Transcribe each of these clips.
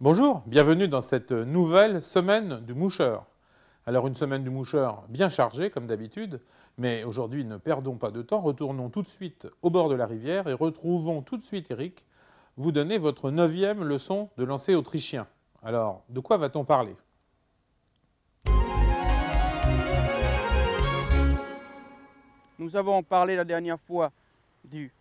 Bonjour, bienvenue dans cette nouvelle semaine du moucheur. Alors une semaine du moucheur bien chargée comme d'habitude, mais aujourd'hui ne perdons pas de temps, retournons tout de suite au bord de la rivière et retrouvons tout de suite Eric, vous donner votre 9e leçon de lancer autrichien. Alors, de quoi va-t-on parler? Nous avons parlé la dernière fois du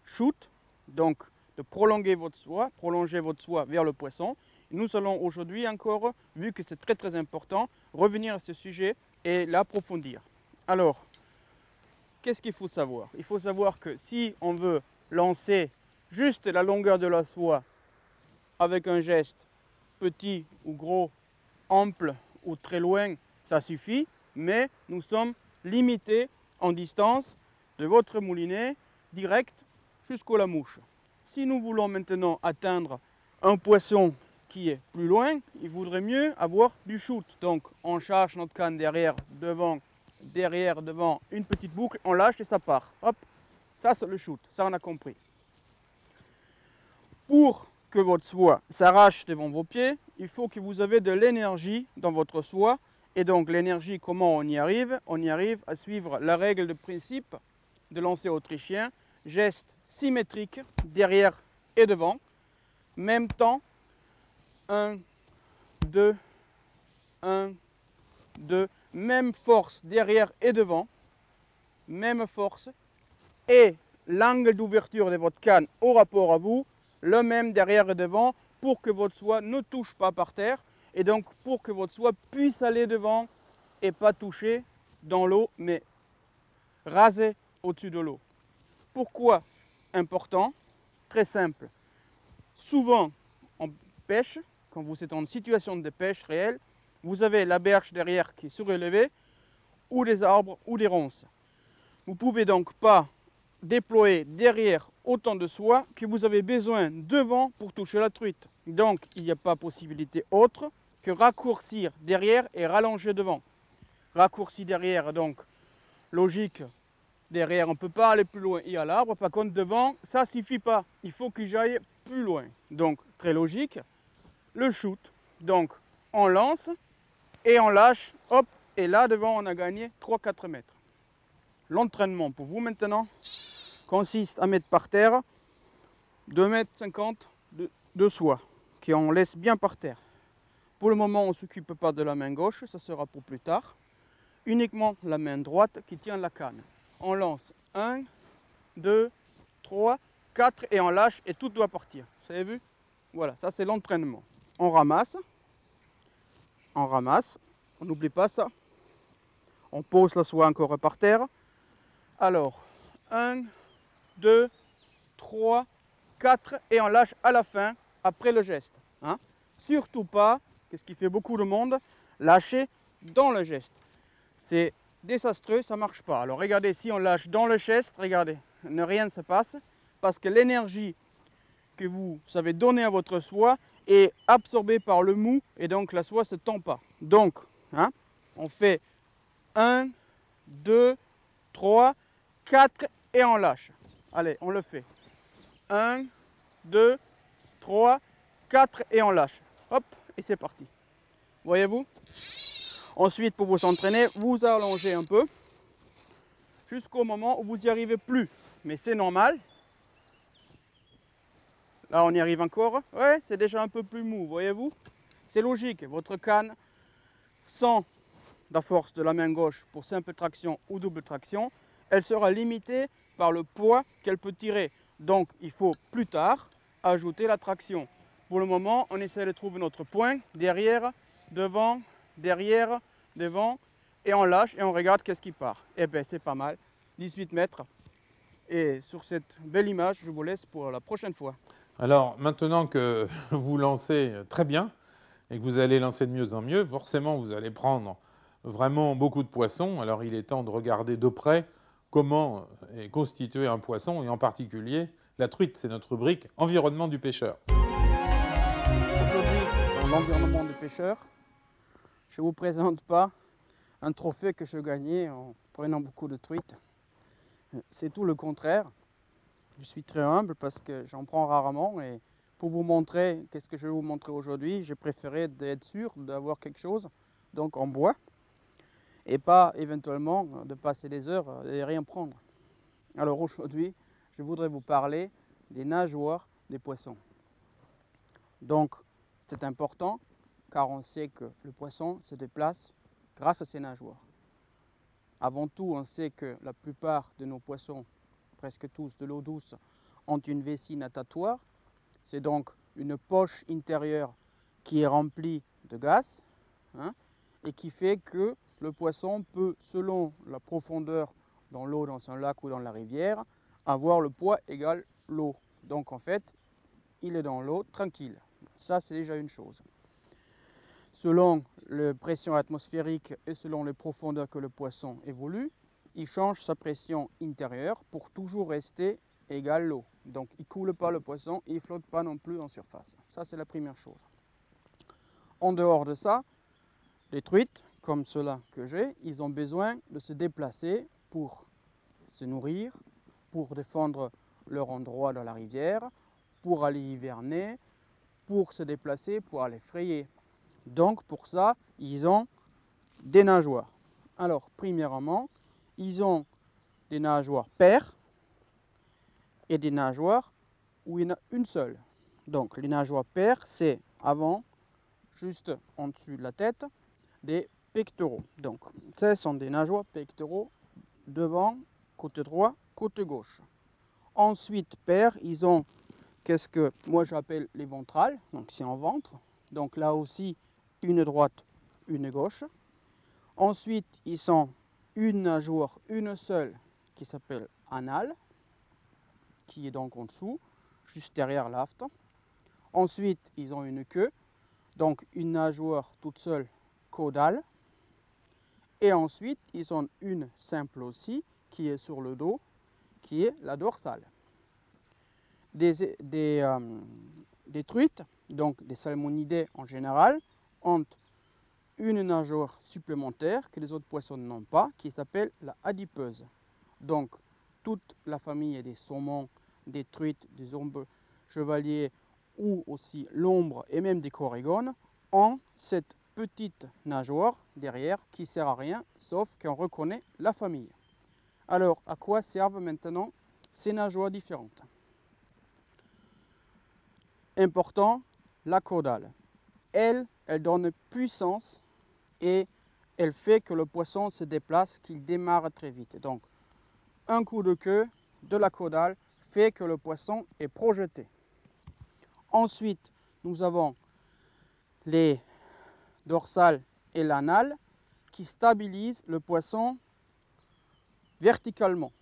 shoot, donc de prolonger votre soie vers le poisson. Nous allons aujourd'hui encore, vu que c'est très important, revenir à ce sujet et l'approfondir. Alors, qu'est-ce qu'il faut savoir? Il faut savoir que si on veut lancer juste la longueur de la soie avec un geste petit ou gros, ample ou très loin, ça suffit, mais nous sommes limités en distance de votre moulinet direct jusqu'à la mouche. Si nous voulons maintenant atteindre un poisson qui est plus loin, il vaudrait mieux avoir du shoot. Donc on charge notre canne derrière, devant, une petite boucle, on lâche et ça part. Hop, ça c'est le shoot, ça on a compris. Pour que votre soie s'arrache devant vos pieds, il faut que vous avez de l'énergie dans votre soie. Et donc l'énergie, comment on y arrive? On y arrive à suivre la règle de principe de lancer autrichien, geste symétrique derrière et devant, même temps, 1, 2, 1, 2, même force derrière et devant, même force, et l'angle d'ouverture de votre canne au rapport à vous, le même derrière et devant, pour que votre soie ne touche pas par terre, et donc pour que votre soie puisse aller devant et pas toucher dans l'eau, mais raser au-dessus de l'eau. Pourquoi important? Très simple. Souvent, en pêche, quand vous êtes en situation de pêche réelle, vous avez la berge derrière qui est surélevée, ou des arbres, ou des ronces. Vous ne pouvez donc pas déployer derrière autant de soie que vous avez besoin devant pour toucher la truite. Donc, il n'y a pas possibilité autre que raccourcir derrière et rallonger devant. Raccourci derrière, donc, logique, derrière, on ne peut pas aller plus loin, il y a l'arbre. Par contre, devant, ça ne suffit pas. Il faut que j'aille plus loin. Donc, très logique. Le shoot, donc, on lance et on lâche, hop, et là, devant, on a gagné 3-4 mètres. L'entraînement pour vous maintenant consiste à mettre par terre 2,50 m de soie, qu'on laisse bien par terre. Pour le moment, on ne s'occupe pas de la main gauche, ça sera pour plus tard. Uniquement la main droite qui tient la canne. On lance 1, 2, 3, 4 et on lâche et tout doit partir. Vous avez vu? Voilà, ça c'est l'entraînement. On ramasse, on n'oublie pas ça. On pose la soie encore par terre. Alors, 1, 2, 3, 4 et on lâche à la fin, après le geste. Hein? Surtout pas, qu'est-ce qui fait beaucoup de monde, lâcher dans le geste. C'est désastreux, ça ne marche pas. Alors regardez, si on lâche dans le geste, regardez, rien ne se passe, parce que l'énergie que vous avez donnée à votre soie est absorbée par le mou, et donc la soie ne se tend pas. Donc, hein, on fait 1, 2, 3, 4 et on lâche. Allez, on le fait. 1, 2, 3, 4 et on lâche. Hop, et c'est parti. Voyez-vous? Ensuite, pour vous entraîner, vous allongez un peu jusqu'au moment où vous n'y arrivez plus. Mais c'est normal. Là, on y arrive encore. Ouais, c'est déjà un peu plus mou, voyez-vous? C'est logique. Votre canne, sans la force de la main gauche pour simple traction ou double traction, elle sera limitée par le poids qu'elle peut tirer. Donc, il faut plus tard ajouter la traction. Pour le moment, on essaie de trouver notre point, derrière, devant, derrière, devant, et on lâche et on regarde qu'est-ce qui part. Et bien, c'est pas mal, 18 mètres. Et sur cette belle image, je vous laisse pour la prochaine fois. Alors maintenant que vous lancez très bien et que vous allez lancer de mieux en mieux, forcément vous allez prendre vraiment beaucoup de poissons. Alors il est temps de regarder de près comment est constitué un poisson, et en particulier la truite. C'est notre rubrique environnement du pêcheur. Aujourd'hui, dans l'environnement du pêcheur, je ne vous présente pas un trophée que je gagnais en prenant beaucoup de truites. C'est tout le contraire. Je suis très humble parce que j'en prends rarement et pour vous montrer, qu'est-ce que je vais vous montrer aujourd'hui, j'ai préféré d'être sûr d'avoir quelque chose, donc en bois, et pas éventuellement de passer des heures et rien prendre. Alors aujourd'hui, je voudrais vous parler des nageoires des poissons. Donc c'est important car on sait que le poisson se déplace grâce à ses nageoires. Avant tout, on sait que la plupart de nos poissons, presque tous de l'eau douce, ont une vessie natatoire. C'est donc une poche intérieure qui est remplie de gaz, et qui fait que le poisson peut, selon la profondeur dans l'eau, dans un lac ou dans la rivière, avoir le poids égal l'eau. Donc en fait, il est dans l'eau tranquille. Ça, c'est déjà une chose. Selon la pression atmosphérique et selon les profondeurs que le poisson évolue, il change sa pression intérieure pour toujours rester égal l'eau. Donc il ne coule pas le poisson et il ne flotte pas non plus en surface. Ça, c'est la première chose. En dehors de ça, les truites, comme ceux-là que j'ai, ils ont besoin de se déplacer pour se nourrir, pour défendre leur endroit dans la rivière, pour aller hiverner, pour se déplacer, pour aller frayer. Donc pour ça, ils ont des nageoires. Alors, premièrement, ils ont des nageoires paires et des nageoires où il y en a une seule. Donc les nageoires paires, c'est avant, juste en dessus de la tête, des pectoraux. Donc ce sont des nageoires pectoraux devant, côté droit, côté gauche. Ensuite, paires, ils ont qu'est-ce que moi j'appelle les ventrales, donc c'est en ventre. Donc là aussi, une droite, une gauche. Ensuite, ils sont une nageoire, une seule, qui s'appelle anale, qui est donc en dessous, juste derrière l'aft. Ensuite, ils ont une queue, donc une nageoire toute seule, caudale. Et ensuite, ils ont une simple aussi, qui est sur le dos, qui est la dorsale. Des truites, donc des salmonidés en général, ont une nageoire supplémentaire que les autres poissons n'ont pas, qui s'appelle la adipeuse. Donc, toute la famille des saumons, des truites, des ombres chevaliers ou aussi l'ombre et même des corégones ont cette petite nageoire derrière qui ne sert à rien, sauf qu'on reconnaît la famille. Alors, à quoi servent maintenant ces nageoires différentes? Important, la caudale. Elle donne puissance et elle fait que le poisson se déplace, qu'il démarre très vite. Donc, un coup de queue de la caudale fait que le poisson est projeté. Ensuite, nous avons les dorsales et l'anale qui stabilisent le poisson verticalement.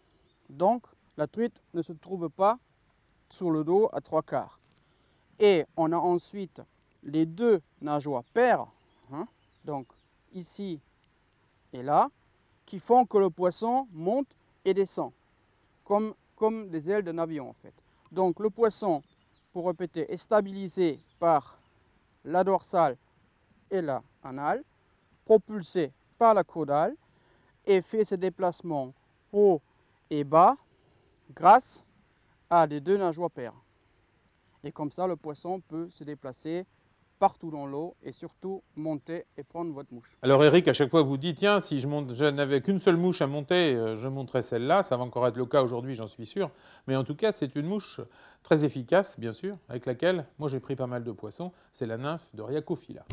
Donc, la truite ne se trouve pas sur le dos à 3/4. Et on a ensuite les deux nageoires paires, donc ici et là, qui font que le poisson monte et descend, comme des ailes d'un avion en fait. Donc le poisson, pour répéter, est stabilisé par la dorsale et la anale, propulsé par la caudale et fait ses déplacements haut et bas grâce à des deux nageoires paires. Et comme ça, le poisson peut se déplacer partout dans l'eau et surtout monter et prendre votre mouche. Alors Eric, à chaque fois vous dites, tiens, si je n'avais qu'une seule mouche à monter, je monterais celle-là. Ça va encore être le cas aujourd'hui, j'en suis sûr. Mais en tout cas, c'est une mouche très efficace, bien sûr, avec laquelle moi j'ai pris pas mal de poissons. C'est la nymphe de Rhiacophila.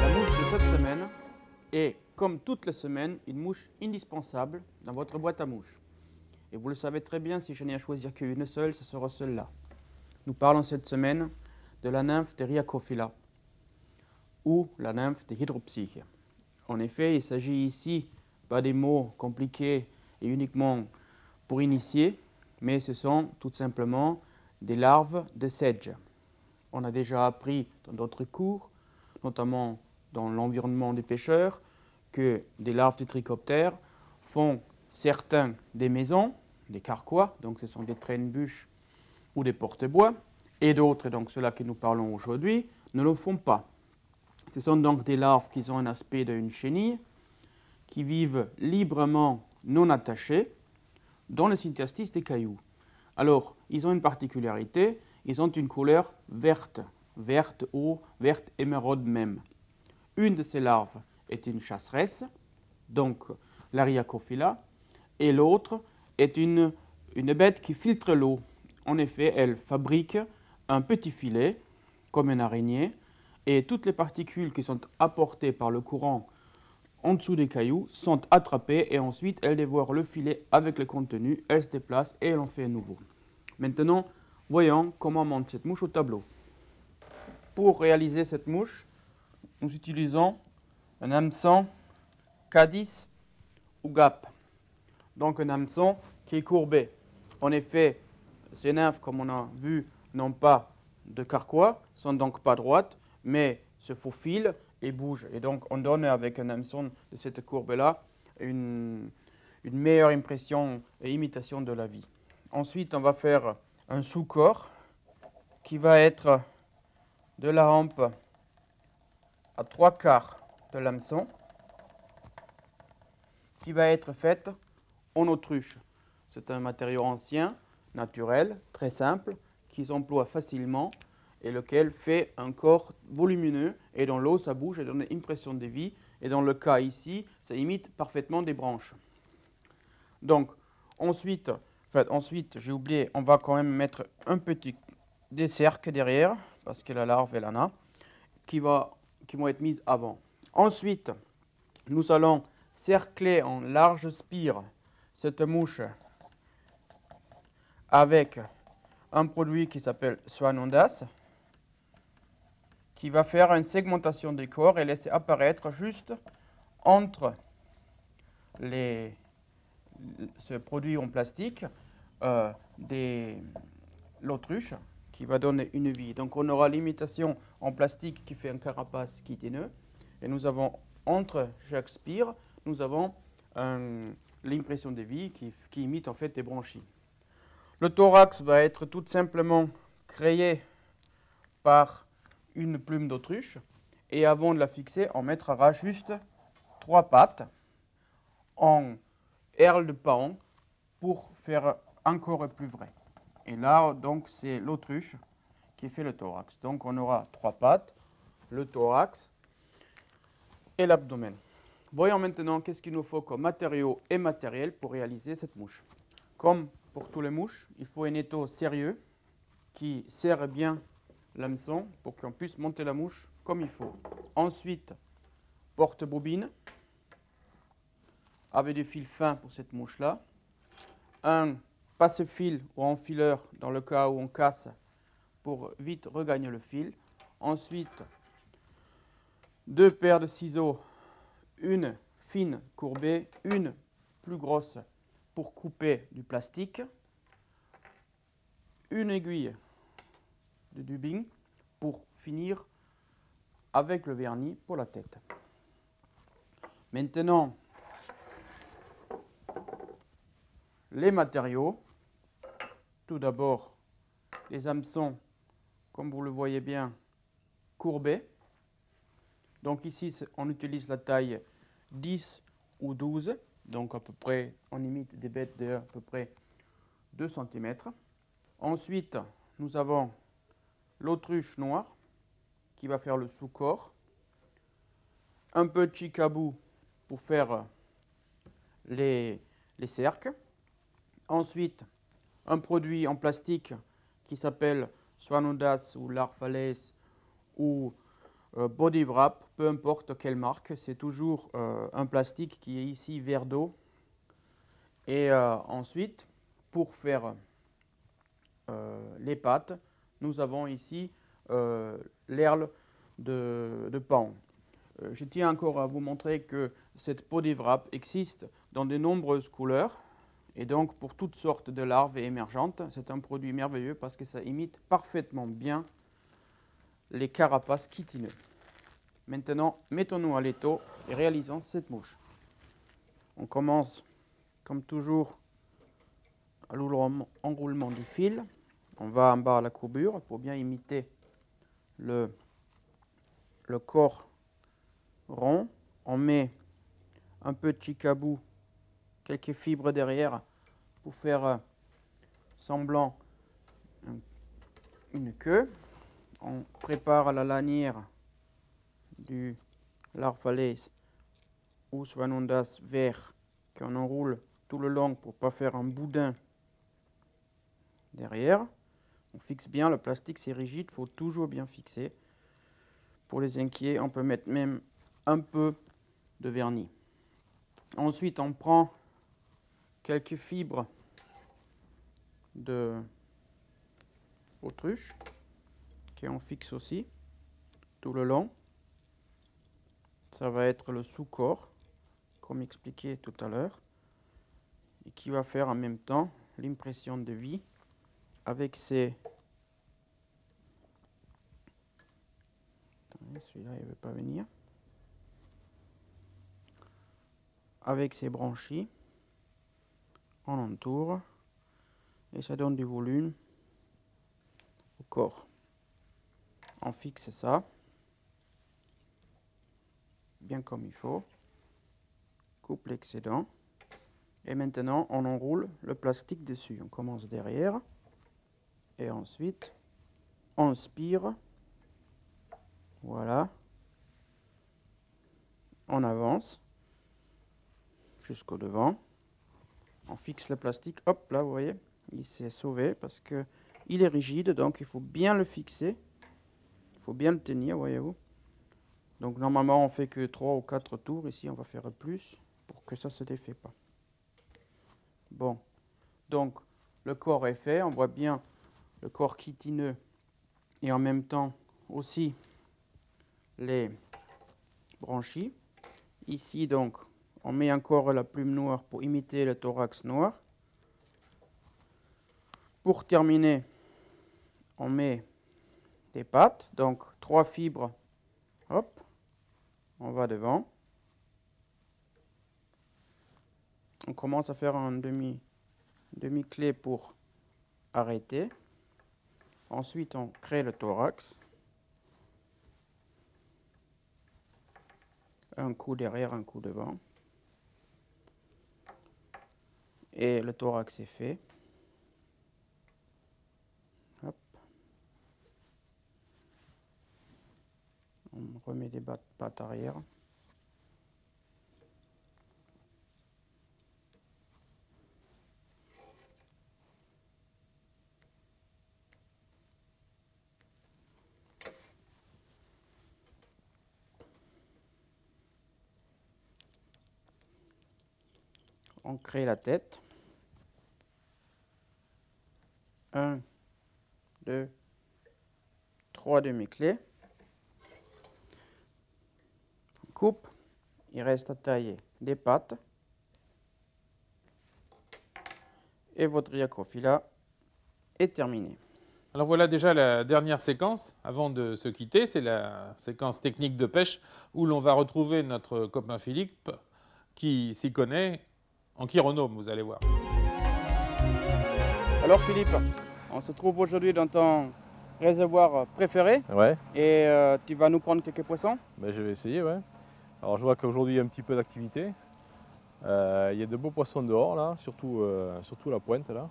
La mouche de cette semaine est, comme toutes les semaines, une mouche indispensable dans votre boîte à mouches. Et vous le savez très bien, si je n'ai à choisir qu'une seule, ce sera celle-là. Nous parlons cette semaine de la nymphe de Rhiacophila ou la nymphe de Hydropsyche. En effet, il s'agit ici pas des mots compliqués et uniquement pour initier, mais ce sont tout simplement des larves de sedge. On a déjà appris dans d'autres cours, notamment dans l'environnement des pêcheurs, que des larves de trichoptères font certains des maisons, des carquois, donc ce sont des traînes-bûches ou des porte-bois, et d'autres, donc ceux-là que nous parlons aujourd'hui, ne le font pas. Ce sont donc des larves qui ont un aspect d'une chenille, qui vivent librement, non attachées, dans les interstices des cailloux. Alors, ils ont une particularité, ils ont une couleur verte, verte eau, verte émeraude même. Une de ces larves est une chasseresse, donc l'Ariacophila, et l'autre est une bête qui filtre l'eau. En effet, elle fabrique un petit filet, comme une araignée, et toutes les particules qui sont apportées par le courant en dessous des cailloux sont attrapées et ensuite elle dévore le filet avec le contenu, elle se déplace et elle en fait un nouveau. Maintenant, voyons comment monte cette mouche au tableau. Pour réaliser cette mouche, nous utilisons un hameçon K10 ou GAP, donc un hameçon qui est courbé. En effet, ces nymphes, comme on a vu, n'ont pas de carquois, sont donc pas droites, mais se faufilent et bougent. Et donc, on donne avec un hameçon de cette courbe-là une meilleure impression et imitation de la vie. Ensuite, on va faire un sous-corps qui va être de la hampe à 3/4 de l'hameçon, qui va être faite en autruche. C'est un matériau ancien, naturel, très simple, qui s'emploie facilement et lequel fait un corps volumineux. Et dans l'eau, ça bouge et donne une impression de vie. Et dans le cas ici, ça imite parfaitement des branches. Donc, ensuite, j'ai oublié, on va quand même mettre un petit des cercles derrière, parce que la larve, elle en a, qui vont être mises avant. Ensuite, nous allons cercler en large spire cette mouche avec un produit qui s'appelle Swanondas, qui va faire une segmentation des corps et laisser apparaître juste entre ce produit en plastique l'autruche qui va donner une vie. Donc on aura l'imitation en plastique qui fait un carapace chitineux et nous avons entre chaque spire, nous avons l'impression de vie qui imite en fait des branchies. Le thorax va être tout simplement créé par une plume d'autruche et avant de la fixer, on mettra juste 3 pattes en herle de paon pour faire encore plus vrai. Et là, donc, c'est l'autruche qui fait le thorax. Donc, on aura 3 pattes, le thorax et l'abdomen. Voyons maintenant qu'est-ce qu'il nous faut comme matériaux et matériel pour réaliser cette mouche. Comme pour tous les mouches, il faut un étau sérieux qui serre bien l'hameçon pour qu'on puisse monter la mouche comme il faut. Ensuite, porte-bobine avec des fils fins pour cette mouche-là. Un passe-fil ou enfileur dans le cas où on casse pour vite regagner le fil. Ensuite, 2 paires de ciseaux, une fine courbée, une plus grosse pour couper du plastique, une aiguille de dubbing pour finir avec le vernis pour la tête. Maintenant, les matériaux. Tout d'abord, les hameçons, comme vous le voyez bien, courbés. Donc ici, on utilise la taille 10 ou 12. Donc à peu près, on imite des bêtes de à peu près 2 cm. Ensuite, nous avons l'autruche noire qui va faire le sous-corps. Un peu de chicabou pour faire les cercles. Ensuite, un produit en plastique qui s'appelle Swanondas ou Larfales ou Body Wrap, peu importe quelle marque, c'est toujours un plastique qui est ici vert d'eau. Et ensuite, pour faire les pattes, nous avons ici l'herle de paon. Je tiens encore à vous montrer que cette Body Wrap existe dans de nombreuses couleurs. Et donc, pour toutes sortes de larves émergentes, c'est un produit merveilleux parce que ça imite parfaitement bien les carapaces chitineux. Maintenant, mettons-nous à l'étau et réalisons cette mouche. On commence, comme toujours, à l'enroulement du fil. On va en bas à la courbure pour bien imiter le corps rond. On met un peu de chicabou, quelques fibres derrière pour faire semblant une queue. On prépare la lanière du Larfalaise ou Swanondas vert qu'on enroule tout le long pour ne pas faire un boudin derrière. On fixe bien, le plastique c'est rigide, il faut toujours bien fixer. Pour les inquiets, on peut mettre même un peu de vernis. Ensuite, on prend quelques fibres de autruche qu'on fixe aussi tout le long. Ça va être le sous-corps, comme expliqué tout à l'heure, et qui va faire en même temps l'impression de vie avec ces... Celui-là, il ne veut pas venir. Avec ces branchies, on entoure et ça donne du volume au corps. On fixe ça bien comme il faut, coupe l'excédent et maintenant on enroule le plastique dessus. On commence derrière et ensuite on spire, voilà, on avance jusqu'au devant, on fixe le plastique, hop là vous voyez, il s'est sauvé parce que il est rigide, donc il faut bien le fixer, il faut bien le tenir, voyez-vous. Donc normalement on fait que 3 ou 4 tours, ici on va faire plus pour que ça ne se défait pas. Bon, donc le corps est fait, on voit bien le corps chitineux et en même temps aussi les branchies. Ici donc on met encore la plume noire pour imiter le thorax noir. Pour terminer, on met des pattes, donc 3 fibres, hop, on va devant. On commence à faire un demi-clé pour arrêter. Ensuite, on crée le thorax. Un coup derrière, un coup devant. Et le thorax est fait. Hop. On remet des pattes arrière. On crée la tête. 1, 2, 3 demi-clés. On coupe. Il reste à tailler des pattes. Et votre Iacrophylla est terminé. Alors voilà déjà la dernière séquence avant de se quitter, c'est la séquence technique de pêche où l'on va retrouver notre copain Philippe qui s'y connaît en chironome, vous allez voir. Alors Philippe, on se trouve aujourd'hui dans ton réservoir préféré. Ouais. Et tu vas nous prendre quelques poissons. Ben, je vais essayer, ouais. Alors je vois qu'aujourd'hui il y a un petit peu d'activité. Il y a de beaux poissons dehors là, surtout la pointe là.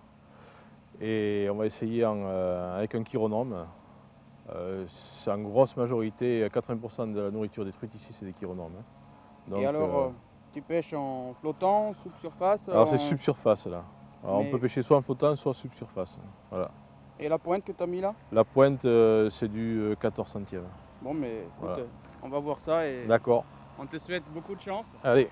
Et on va essayer avec un chironome. C'est en grosse majorité, 80% de la nourriture détruite ici c'est des chironomes. Hein. Donc, et alors tu pêches en flottant, subsurface? Alors c'est subsurface là. Alors, on peut pêcher soit en flottant, soit subsurface. Voilà. Et la pointe que tu as mis là? La pointe c'est du 14 centièmes. Bon mais écoute, voilà. On va voir ça et d'accord. On te souhaite beaucoup de chance. Allez.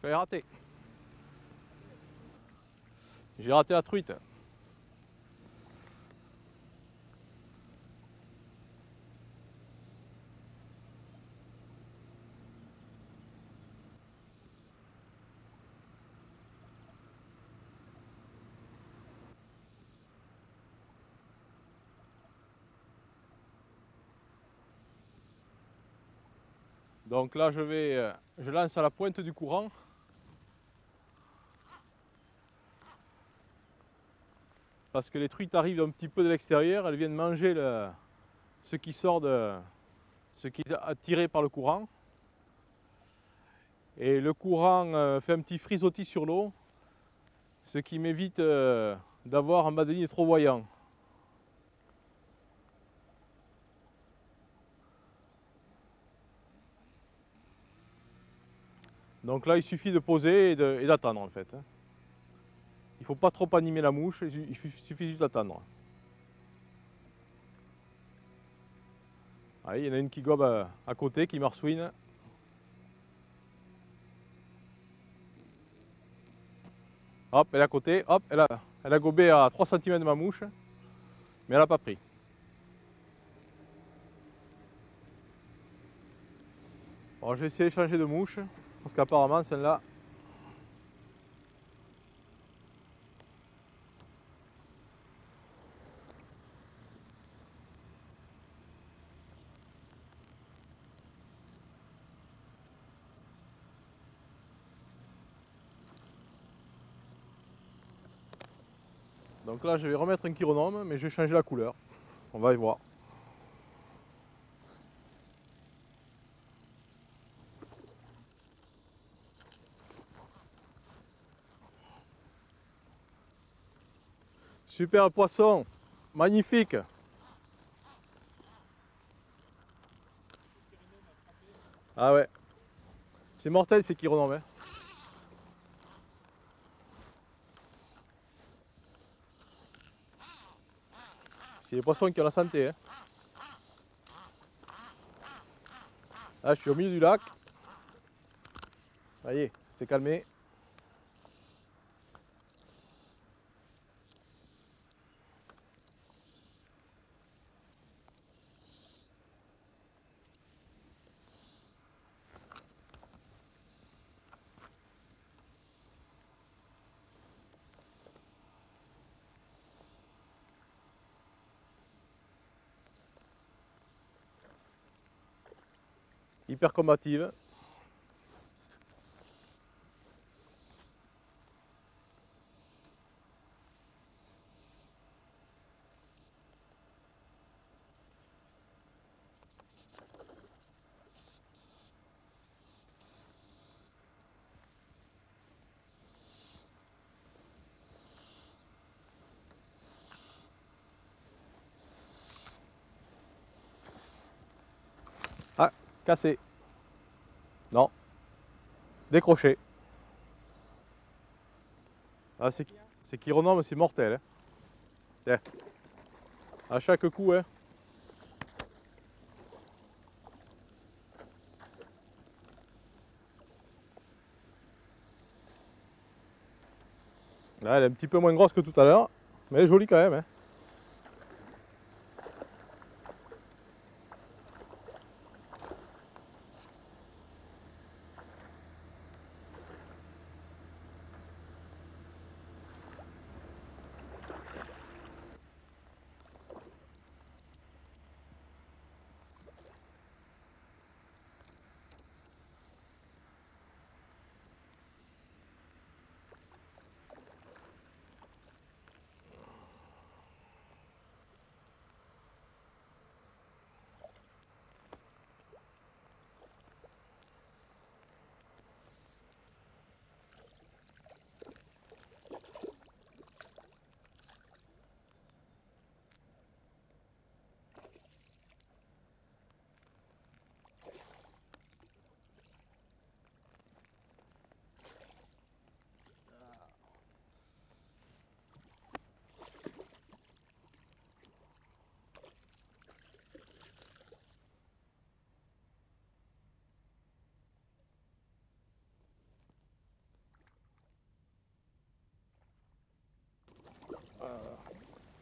J'ai raté. J'ai raté la truite. Donc là je lance à la pointe du courant. parce que les truites arrivent un petit peu de l'extérieur, elles viennent manger ce qui sort ce qui est attiré par le courant. Et le courant fait un petit frisottis sur l'eau, ce qui m'évite d'avoir un bas de ligne trop voyant. Donc là, il suffit de poser et d'attendre en fait. Il ne faut pas trop animer la mouche, il suffit juste d'attendre. Il y en a une qui gobe à côté, qui marsouine. Hop, elle est à côté, hop, elle a gobé à 3 cm de ma mouche, mais elle n'a pas pris. Bon, je vais essayer de changer de mouche, parce qu'apparemment celle-là, donc là je vais remettre un chironome, mais je vais changer la couleur. On va y voir. Super poisson, magnifique. Ah ouais, c'est mortel ces chironomes. Hein. C'est les poissons qui ont la santé. Hein. Là, je suis au milieu du lac. Ça y est, c'est calmé. Hyper combative. Ah, cassé. Non. Décroché. Ah, ces chironomes, c'est mortel. Hein. Tiens. À chaque coup, hein. Là, elle est un petit peu moins grosse que tout à l'heure, mais elle est jolie quand même. Hein.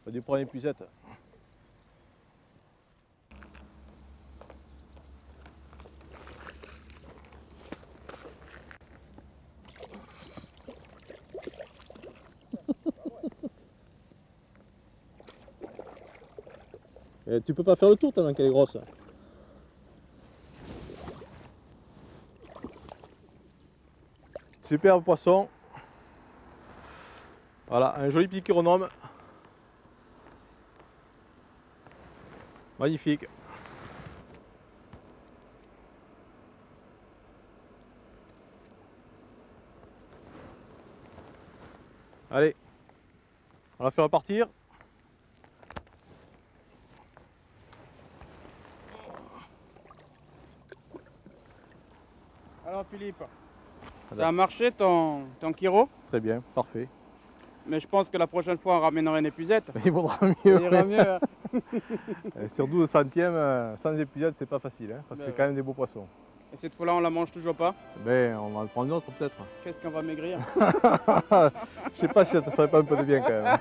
Pas du prendre épuisette. Et tu peux pas faire le tour tellement qu'elle est grosse. Superbe poisson. Voilà, un joli petit chironome. Magnifique. Allez, on va faire repartir. Alors Philippe, ça a marché ton Kiro, Très bien, parfait. mais je pense que la prochaine fois on ramènera une épuisette. Il vaudra Ça mieux. ira mieux. Hein. Et sur 12 centièmes, sans épisode, c'est pas facile, hein, parce que Ben c'est quand même des beaux poissons. Et cette fois-là on la mange toujours pas. Mais on va en prendre une autre peut-être. Qu'est-ce qu'on va maigrir? Je sais pas si ça te ferait pas un peu de bien quand même.